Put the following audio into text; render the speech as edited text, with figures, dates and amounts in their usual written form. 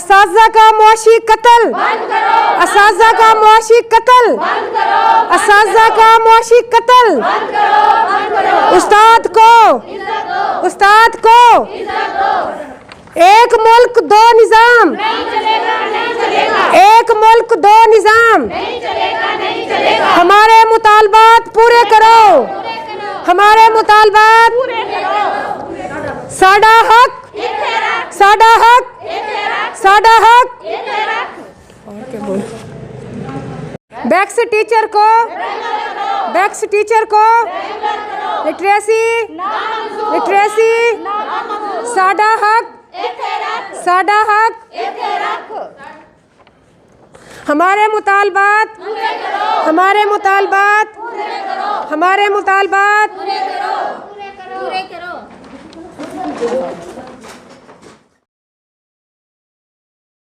असाज़ा का मुआशी कत्ल, असाज़ा का मुआशी कत्ल, असाज़ा का मुआशी कत्ल, उस्ताद को, उस्ताद को एक मुल्क दो निज़ाम, एक मुल्क दो निज़ाम, हमारे मुतालबात पूरे करो, हमारे मुतालबात पूरे करो, साडा हक, साडा हक, साडा हक। और क्या बोल? बैक्स टीचर को, बैक्स टीचर को लिटरेसी, लिटरेसी, साडा हक, साडा हक, हमारे मुतालबात, हमारे मुतालबात, हमारे मुतालबात पूरे करो।